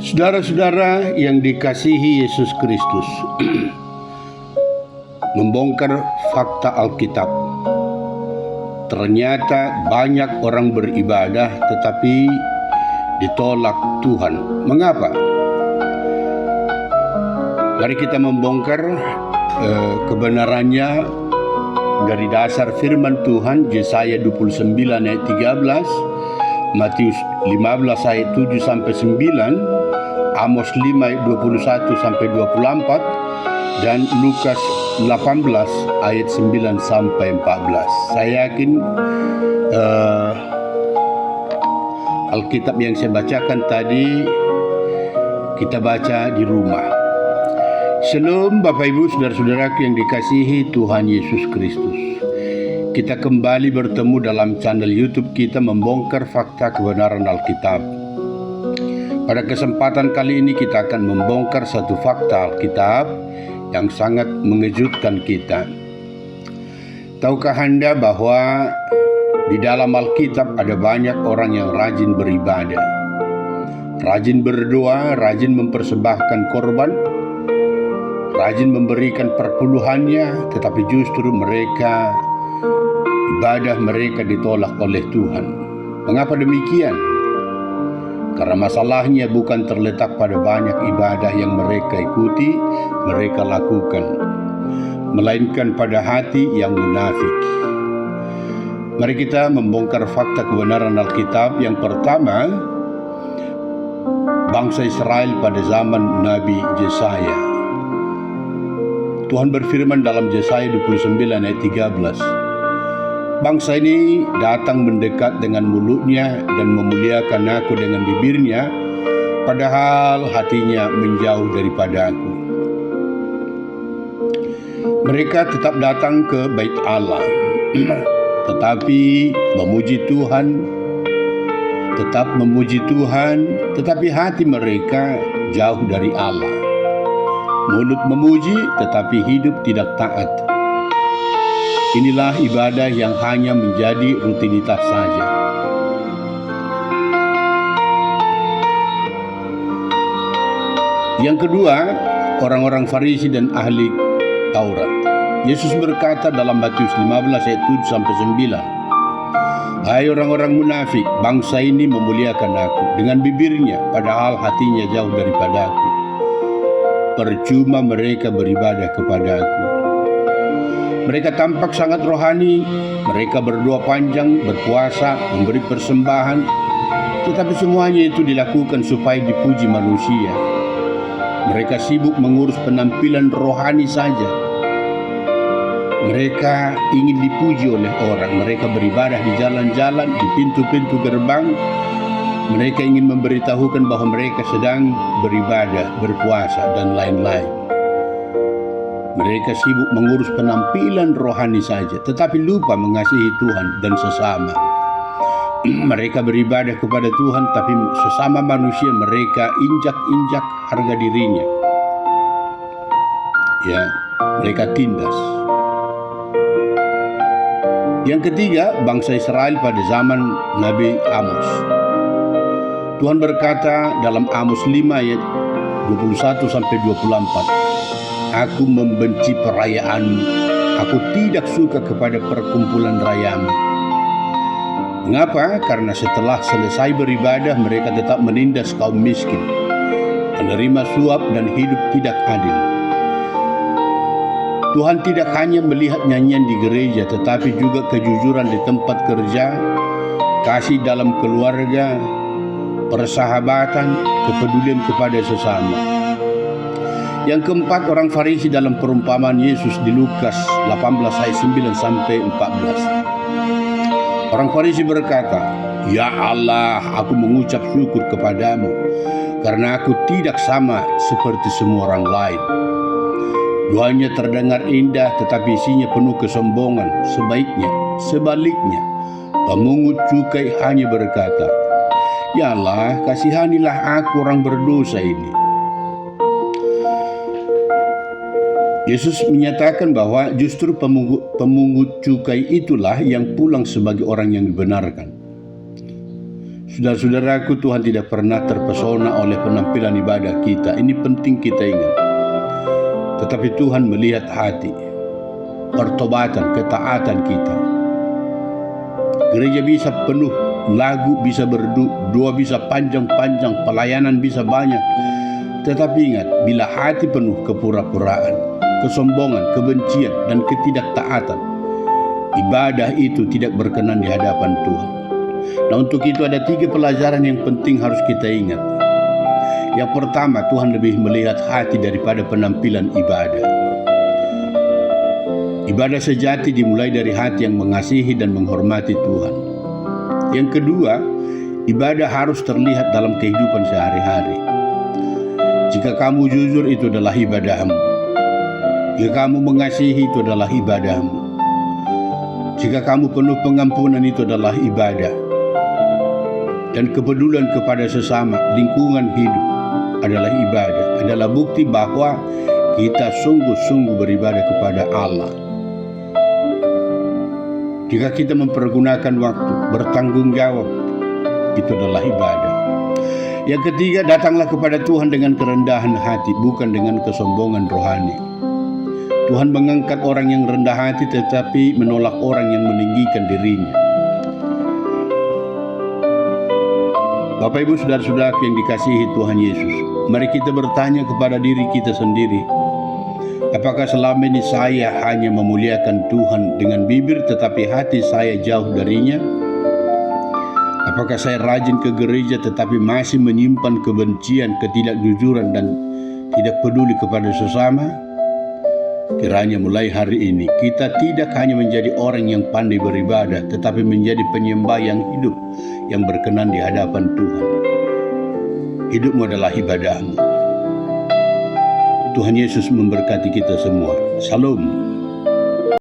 Saudara-saudara yang dikasihi Yesus Kristus, membongkar fakta Alkitab. Ternyata banyak orang beribadah tetapi ditolak Tuhan. Mengapa? Mari kita membongkar kebenarannya dari dasar firman Tuhan, Yesaya 29 ayat 13, Matius 15 ayat 7 sampai 9, Amos 5 ayat 21 sampai 24, dan Lukas 18 ayat 9 sampai 14. Saya yakin Alkitab yang saya bacakan tadi kita baca di rumah. Shalom Bapak Ibu, saudara-saudaraku yang dikasihi Tuhan Yesus Kristus. Kita kembali bertemu dalam channel YouTube kita membongkar fakta kebenaran Alkitab. Pada kesempatan kali ini kita akan membongkar satu fakta Alkitab yang sangat mengejutkan kita. Tahukah Anda bahwa di dalam Alkitab ada banyak orang yang rajin beribadah, rajin berdoa, rajin mempersembahkan korban, rajin memberikan perpuluhannya, tetapi justru ibadah mereka ditolak oleh Tuhan. Mengapa demikian? Karena masalahnya bukan terletak pada banyak ibadah yang mereka ikuti, mereka lakukan, melainkan pada hati yang munafik. Mari kita membongkar fakta kebenaran Alkitab. Yang pertama, bangsa Israel pada zaman Nabi Yesaya. Tuhan berfirman dalam Yesaya 29 ayat 13, bangsa ini datang mendekat dengan mulutnya dan memuliakan aku dengan bibirnya, padahal hatinya menjauh daripada aku. Mereka tetap datang ke bait Allah, tetapi memuji Tuhan, tetapi hati mereka jauh dari Allah. Mulut memuji, tetapi hidup tidak taat. Inilah ibadah yang hanya menjadi rutinitas saja. Yang kedua, orang-orang Farisi dan ahli Taurat. Yesus berkata dalam Matius 15 ayat 7 sampai 9, hai orang-orang munafik, bangsa ini memuliakan aku dengan bibirnya, padahal hatinya jauh daripada aku. Percuma mereka beribadah kepada aku. Mereka tampak sangat rohani, mereka berdoa panjang, berpuasa, memberi persembahan, tetapi semuanya itu dilakukan supaya dipuji manusia. Mereka sibuk mengurus penampilan rohani saja. Mereka ingin dipuji oleh orang. Mereka beribadah di jalan-jalan, di pintu-pintu gerbang. Mereka ingin memberitahukan bahwa mereka sedang beribadah, berpuasa, dan lain-lain. Mereka sibuk mengurus penampilan rohani saja, tetapi lupa mengasihi Tuhan dan sesama. Mereka beribadah kepada Tuhan, tapi sesama manusia mereka injak-injak harga dirinya. Ya, mereka tindas. Yang ketiga, bangsa Israel pada zaman Nabi Amos. Tuhan berkata dalam Amos 5 ayat 21 sampai 24, aku membenci perayaanmu, aku tidak suka kepada perkumpulan rayamu. Mengapa? Karena setelah selesai beribadah, mereka tetap menindas kaum miskin, menerima suap dan hidup tidak adil. Tuhan tidak hanya melihat nyanyian di gereja, tetapi juga kejujuran di tempat kerja, kasih dalam keluarga, persahabatan, kepedulian kepada sesama. Yang keempat, orang Farisi dalam perumpamaan Yesus di Lukas 18 ayat 9 sampai 14. Orang Farisi berkata, ya Allah, aku mengucap syukur kepadamu karena aku tidak sama seperti semua orang lain. Doanya terdengar indah tetapi isinya penuh kesombongan. Sebaliknya, pemungut cukai hanya berkata, ya Allah, kasihanilah aku orang berdosa ini. Yesus menyatakan bahwa justru pemungut cukai itulah yang pulang sebagai orang yang dibenarkan. Saudara-saudaraku, Tuhan tidak pernah terpesona oleh penampilan ibadah kita. Ini penting kita ingat. Tetapi Tuhan melihat hati, pertobatan, ketaatan kita. Gereja bisa penuh, lagu bisa doa bisa panjang-panjang, pelayanan bisa banyak. Tetapi ingat, bila hati penuh kepura-puraan, kesombongan, kebencian, dan ketidaktaatan, ibadah itu tidak berkenan di hadapan Tuhan. Nah, untuk itu ada 3 pelajaran yang penting harus kita ingat. Yang pertama, Tuhan lebih melihat hati daripada penampilan ibadah. Ibadah sejati dimulai dari hati yang mengasihi dan menghormati Tuhan. Yang kedua, ibadah harus terlihat dalam kehidupan sehari-hari. Jika kamu jujur, itu adalah ibadahmu. Jika kamu mengasihi, itu adalah ibadahmu. Jika kamu penuh pengampunan, itu adalah ibadah. Dan kepedulian kepada sesama, lingkungan hidup adalah ibadah. Adalah bukti bahwa kita sungguh-sungguh beribadah kepada Allah. Jika kita mempergunakan waktu, bertanggung jawab, itu adalah ibadah. Yang ketiga, datanglah kepada Tuhan dengan kerendahan hati, bukan dengan kesombongan rohani. Tuhan mengangkat orang yang rendah hati, tetapi menolak orang yang meninggikan dirinya. Bapak, Ibu, saudara-saudara yang dikasihi Tuhan Yesus, mari kita bertanya kepada diri kita sendiri. Apakah selama ini saya hanya memuliakan Tuhan dengan bibir, tetapi hati saya jauh darinya? Apakah saya rajin ke gereja tetapi masih menyimpan kebencian, ketidakjujuran, dan tidak peduli kepada sesama? Kiranya mulai hari ini kita tidak hanya menjadi orang yang pandai beribadah, tetapi menjadi penyembah yang hidup, yang berkenan di hadapan Tuhan. Hidupmu adalah ibadahmu. Tuhan Yesus memberkati kita semua. Shalom.